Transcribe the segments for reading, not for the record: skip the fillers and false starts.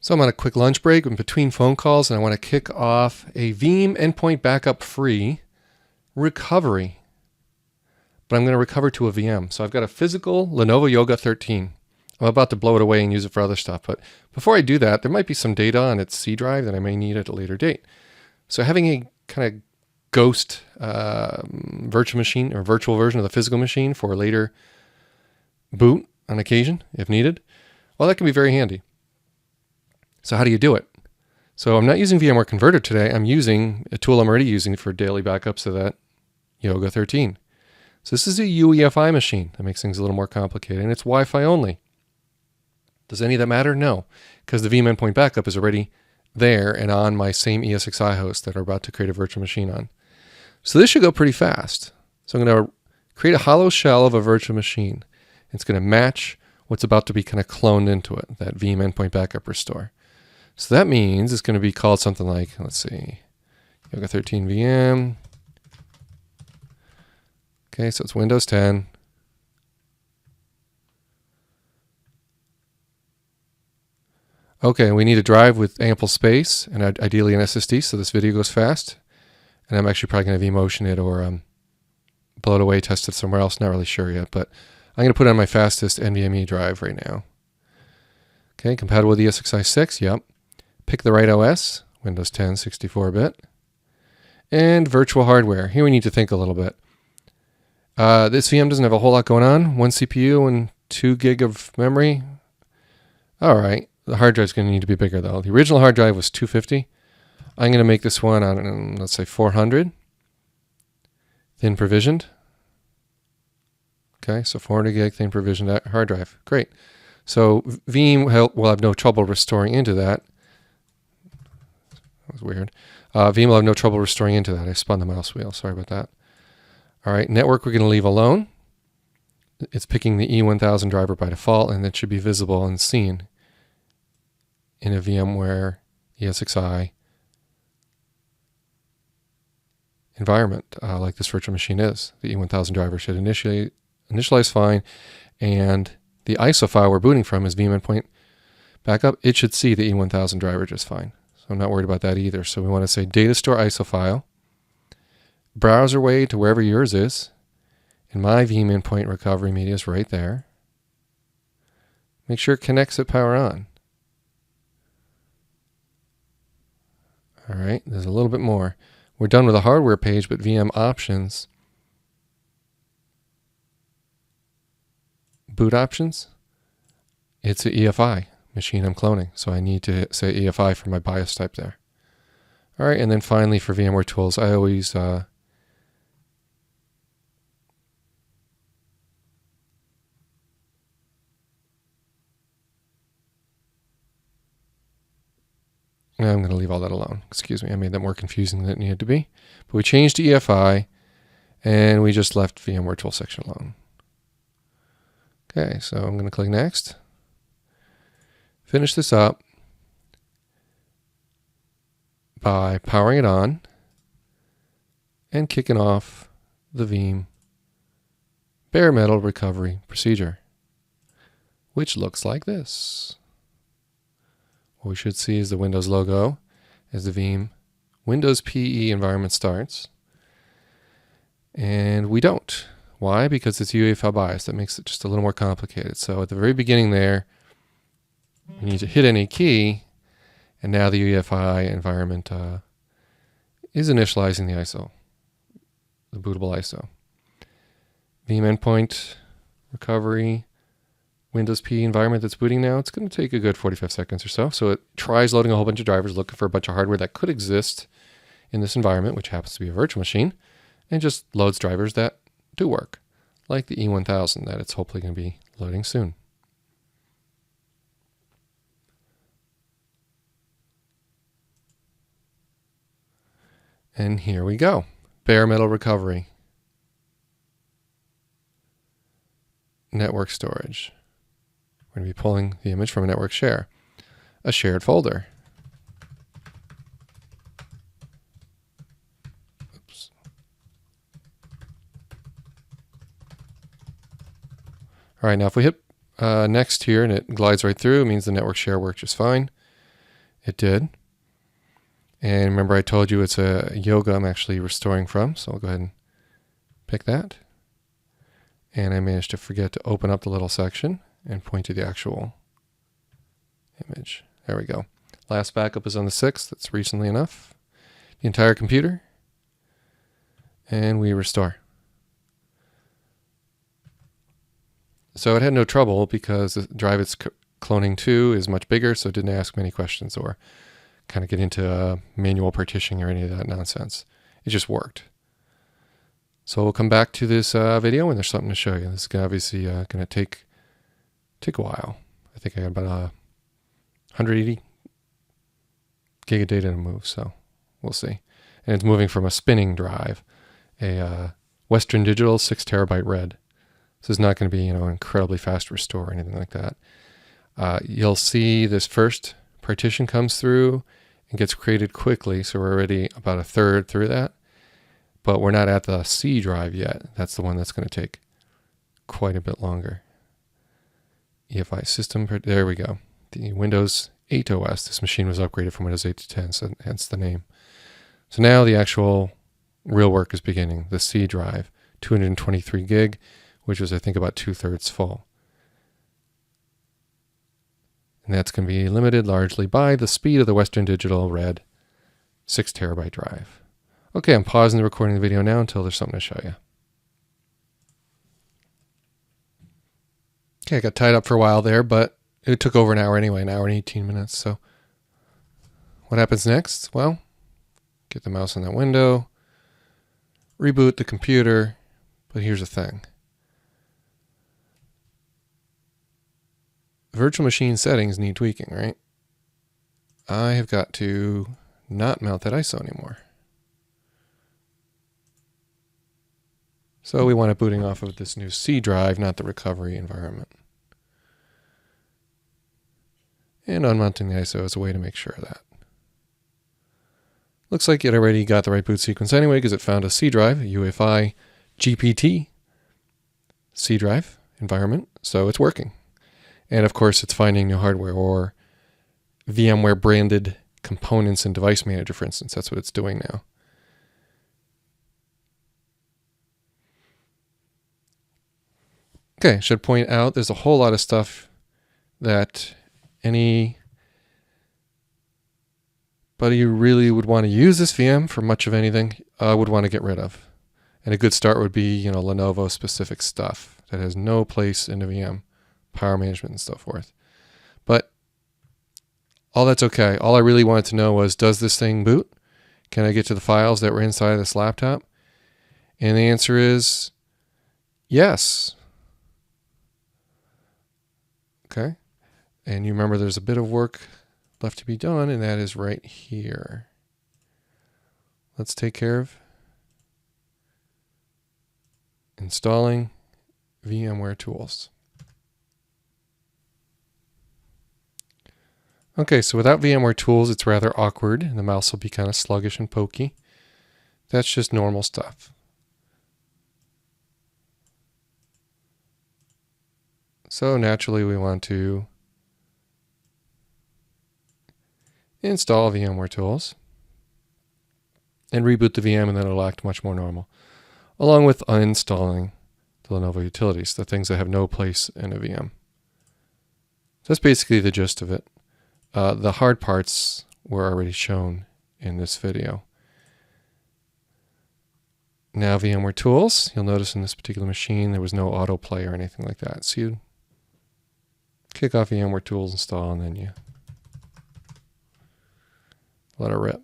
So I'm on a quick lunch break in between phone calls, and I want to kick off a Veeam Endpoint Backup free recovery. But I'm going to recover to a VM. So I've got a physical Lenovo Yoga 13. I'm about to blow it away and use it for other stuff. But before I do that, there might be some data on its C drive that I may need at a later date. So having a kind of ghost virtual machine or virtual version of the physical machine for later boot on occasion, if needed, well, that can be very handy. So how do you do it? So I'm not using VMware Converter today. I'm using a tool I'm already using for daily backups of that Yoga 13. So this is a UEFI machine. That makes things a little more complicated, and it's Wi-Fi only. Does any of that matter? No, because the Veeam Endpoint Backup is already there and on my same ESXi host that I'm about to create a virtual machine on. So this should go pretty fast. So I'm going to create a hollow shell of a virtual machine. It's going to match what's about to be kind of cloned into it, that Veeam Endpoint Backup restore. So that means it's going to be called something like, let's see, Yoga 13 VM. Okay, so it's Windows 10. Okay, we need a drive with ample space and ideally an SSD so this video goes fast. And I'm actually probably going to vMotion it or blow it away, test it somewhere else. Not really sure yet, but I'm going to put it on my fastest NVMe drive right now. Okay, compatible with ESXi 6, yep. Pick the right OS, Windows 10 64-bit. And virtual hardware. Here we need to think a little bit. This VM doesn't have a whole lot going on. 1 CPU and 2 gig of memory. All right. The hard drive's going to need to be bigger, though. The original hard drive was 250. I'm going to make this one on, let's say, 400. Thin provisioned. Okay, so 400 gig thin provisioned hard drive. Great. So Veeam will have no trouble restoring into that. That was weird. Veeam will have no trouble restoring into that. I spun the mouse wheel. Sorry about that. All right, network we're going to leave alone. It's picking the E1000 driver by default, and it should be visible and seen in a VMware ESXi environment like this virtual machine is. The E1000 driver should initialize fine, and the ISO file we're booting from is Veeam Endpoint Backup. It should see the E1000 driver just fine. So I'm not worried about that either. So we want to say data store ISO file, browser way to wherever yours is, and my Veeam Endpoint Recovery Media is right there. Make sure it connects at power on. All right, there's a little bit more. We're done with the hardware page, but VM options, boot options, it's an EFI machine I'm cloning, so I need to say EFI for my BIOS type there. All right, and then finally for VMware tools, I always I'm going to leave all that alone. Excuse me, I made that more confusing than it needed to be. But we changed to EFI, and we just left VMware tool section alone. Okay, so I'm going to click Next. Finish this up by powering it on and kicking off the Veeam bare metal recovery procedure, which looks like this. What we should see is the Windows logo as the Veeam Windows PE environment starts. And we don't. Why? Because it's UEFI bias. That makes it just a little more complicated. So at the very beginning there, we need to hit any key, and now the UEFI environment is initializing the ISO, the bootable ISO. Veeam Endpoint Recovery Windows PE environment that's booting now, it's going to take a good 45 seconds or so. So it tries loading a whole bunch of drivers, looking for a bunch of hardware that could exist in this environment, which happens to be a virtual machine, and just loads drivers that do work, like the E1000 that it's hopefully going to be loading soon. And here we go. Bare metal recovery. Network storage. We're going to be pulling the image from a network share. A shared folder. Oops. All right, now if we hit next here and it glides right through, it means the network share worked just fine. It did. And remember I told you it's a Yoga I'm actually restoring from, so I'll go ahead and pick that. And I managed to forget to open up the little section and point to the actual image. There we go. Last backup is on the 6th. That's recently enough. The entire computer. And we restore. So it had no trouble because the drive it's cloning to is much bigger, so it didn't ask many questions or kind of get into manual partitioning or any of that nonsense. It just worked. So we'll come back to this video when there's something to show you. This is obviously going to take a while. I think I got about 180 gig of data to move, so we'll see. And it's moving from a spinning drive, a Western Digital 6 terabyte RAID. This is not going to be, incredibly fast restore or anything like that. You'll see this first partition comes through and gets created quickly, so we're already about a third through that. But we're not at the C drive yet. That's the one that's going to take quite a bit longer. EFI system, there we go. The Windows 8 OS, this machine was upgraded from Windows 8 to 10, so hence the name. So now the actual real work is beginning. The C drive, 223 gig, which was I think about 2/3 full. And that's going to be limited largely by the speed of the Western Digital RAID 6 terabyte drive. Okay, I'm pausing the recording of the video now until there's something to show you. Okay, I got tied up for a while there, but it took over an hour anyway, an hour and 18 minutes. So what happens next? Well, get the mouse in that window, reboot the computer, but here's the thing. Virtual machine settings need tweaking, right? I have got to not mount that ISO anymore. So we want it booting off of this new C drive, not the recovery environment. And unmounting the ISO is a way to make sure of that. Looks like it already got the right boot sequence anyway because it found a C drive, a UEFI GPT C drive environment, so it's working. And of course it's finding new hardware or VMware branded components in Device Manager, for instance. That's what it's doing now. Okay, I should point out there's a whole lot of stuff that anybody who really would want to use this VM for much of anything would want to get rid of. And a good start would be, Lenovo specific stuff that has no place in the VM, power management and so forth. But all that's okay. All I really wanted to know was, does this thing boot? Can I get to the files that were inside of this laptop? And the answer is yes. Okay. And you remember there's a bit of work left to be done, and that is right here. Let's take care of installing VMware tools. Okay, so without VMware tools, it's rather awkward, and the mouse will be kind of sluggish and pokey. That's just normal stuff. So naturally, we want to install VMware tools and reboot the VM, and then it'll act much more normal, along with uninstalling the Lenovo utilities, the things that have no place in a VM. That's basically the gist of it. The hard parts were already shown in this video. Now VMware tools, you'll notice in this particular machine there was no autoplay or anything like that. So you kick off VMware tools, install, and then you let it rip.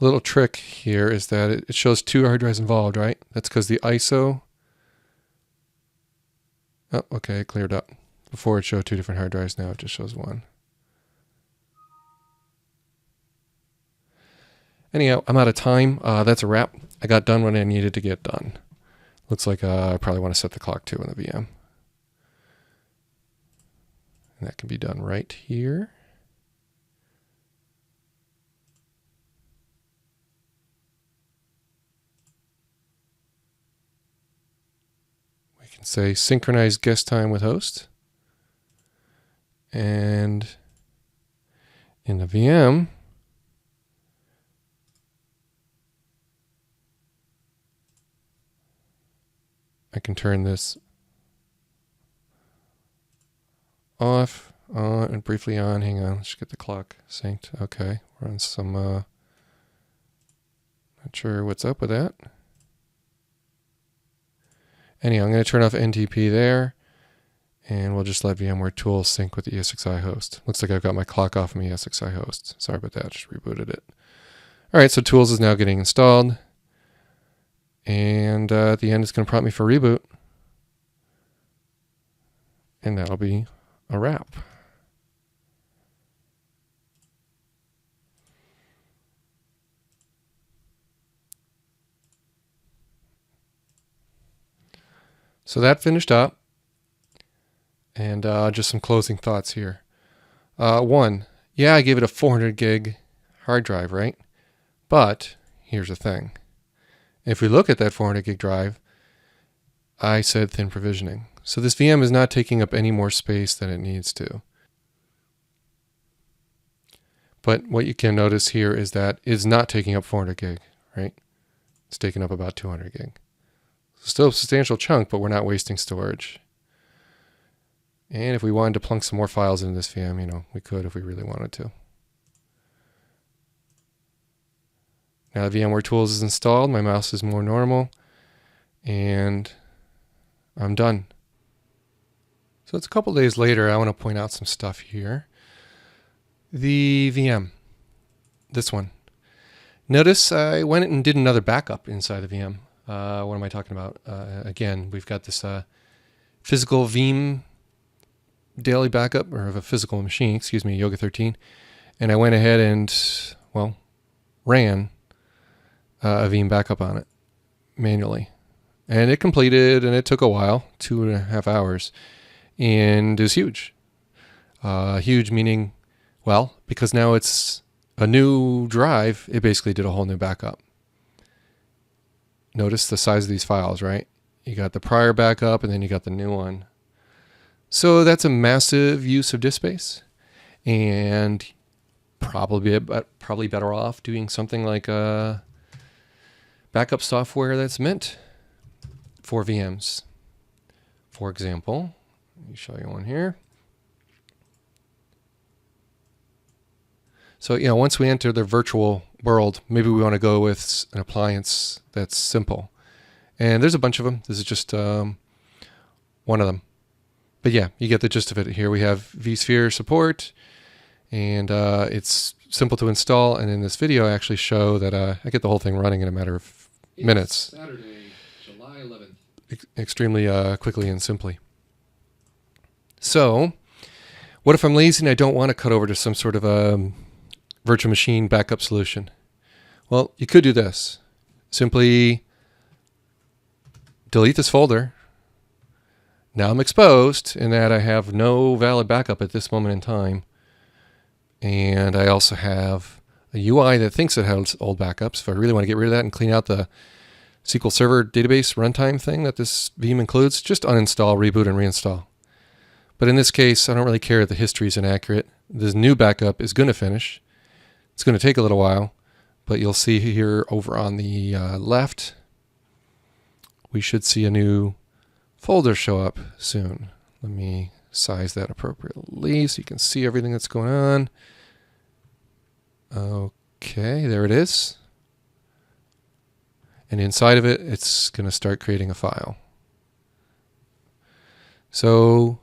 Little trick here is that it shows 2 hard drives involved, right? That's because the ISO, oh, okay, it cleared up. Before it showed 2 different hard drives, now it just shows 1. Anyhow, I'm out of time. That's a wrap. I got done what I needed to get done. Looks like I probably want to set the clock too in the VM. And that can be done right here. We can say synchronize guest time with host. And in the VM, I can turn this off, on, and briefly on. Hang on, let's get the clock synced. Okay, we're on some, not sure what's up with that. Anyhow, I'm going to turn off NTP there, and we'll just let VMware Tools sync with the ESXi host. Looks like I've got my clock off on the ESXi host. Sorry about that, just rebooted it. All right, so Tools is now getting installed. And at the end, it's going to prompt me for reboot. And that'll be a wrap. So that finished up. And just some closing thoughts here. One, yeah, I gave it a 400 gig hard drive, right? But here's the thing. If we look at that 400 gig drive, I said thin provisioning. So this VM is not taking up any more space than it needs to. But what you can notice here is that it's not taking up 400 gig, right? It's taking up about 200 gig. Still a substantial chunk, but we're not wasting storage. And if we wanted to plunk some more files into this VM, you know, we could if we really wanted to. Now the VMware Tools is installed, my mouse is more normal, and I'm done. So it's a couple days later. I want to point out some stuff here. The VM, this one. Notice I went and did another backup inside the VM. What am I talking about? Again, we've got this physical Veeam daily backup, or of a physical machine, excuse me, Yoga 13. And I went ahead and, well, ran a Veeam backup on it manually. And it completed, and it took a while, 2.5 hours. And it was huge. Huge meaning, well, because now it's a new drive, it basically did a whole new backup. Notice the size of these files, right? You got the prior backup, and then you got the new one. So that's a massive use of disk space. And probably better off doing something like backup software that's meant for VMs. For example, let me show you one here. So, you know, once we enter the virtual world, maybe we want to go with an appliance that's simple. And there's a bunch of them. This is just one of them. But yeah, you get the gist of it. Here we have vSphere support, and it's simple to install. And in this video, I actually show that I get the whole thing running in a matter of minutes. Saturday, July 11th. Extremely quickly and simply. So, what if I'm lazy and I don't want to cut over to some sort of a virtual machine backup solution? Well, you could do this. Simply delete this folder. Now I'm exposed in that I have no valid backup at this moment in time. And I also have a UI that thinks it has old backups. If I really want to get rid of that and clean out the SQL Server database runtime thing that this Veeam includes, just uninstall, reboot, and reinstall. But in this case, I don't really care if the history is inaccurate. This new backup is going to finish. It's going to take a little while, but you'll see here over on the left, we should see a new folder show up soon. Let me size that appropriately so you can see everything that's going on. Okay, there it is. And inside of it, it's going to start creating a file. So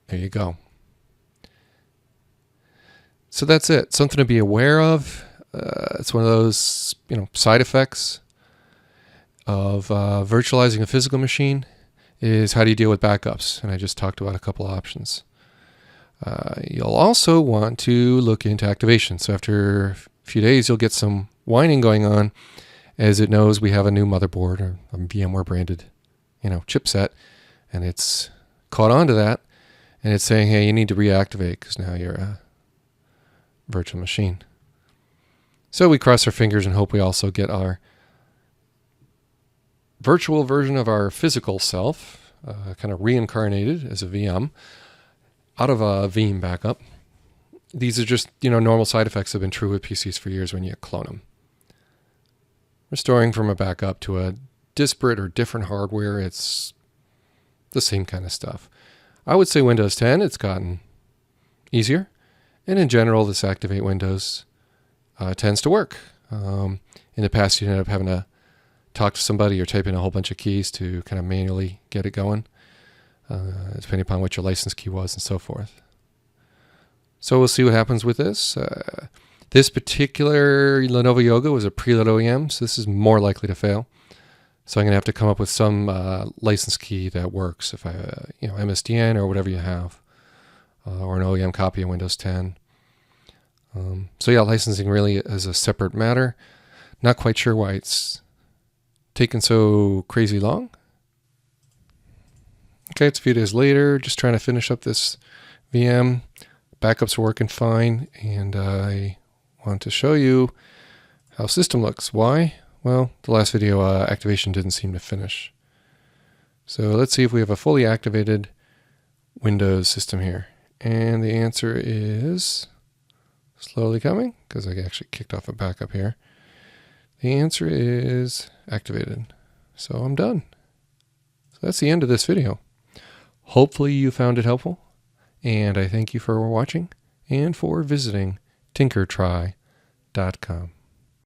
there you go. So that's it. Something to be aware of. It's one of those, side effects of virtualizing a physical machine is how do you deal with backups? And I just talked about a couple options. You'll also want to look into activation. So after a few days, you'll get some whining going on, as it knows we have a new motherboard or a VMware branded, chipset, and it's caught on to that, and it's saying, hey, you need to reactivate because now you're a virtual machine. So we cross our fingers and hope we also get our virtual version of our physical self, kind of reincarnated as a VM, out of a Veeam backup. These are just, normal side effects that have been true with PCs for years when you clone them. Restoring from a backup to a disparate or different hardware, it's the same kind of stuff. I would say Windows 10, it's gotten easier. And in general, this Activate Windows tends to work. In the past, you end up having to talk to somebody or type in a whole bunch of keys to kind of manually get it going, depending upon what your license key was and so forth. So we'll see what happens with this. This particular Lenovo Yoga was a preload OEM, so this is more likely to fail. So I'm going to have to come up with some license key that works, if MSDN or whatever you have, or an OEM copy of Windows 10. So yeah, licensing really is a separate matter. Not quite sure why it's taken so crazy long. Okay, it's a few days later, just trying to finish up this VM. Backups are working fine, and I want to show you how system looks. Why? Well, the last video activation didn't seem to finish. So let's see if we have a fully activated Windows system here. And the answer is slowly coming, because I actually kicked off a backup here. The answer is activated. So I'm done. So that's the end of this video. Hopefully you found it helpful. And I thank you for watching and for visiting tinkertry.com.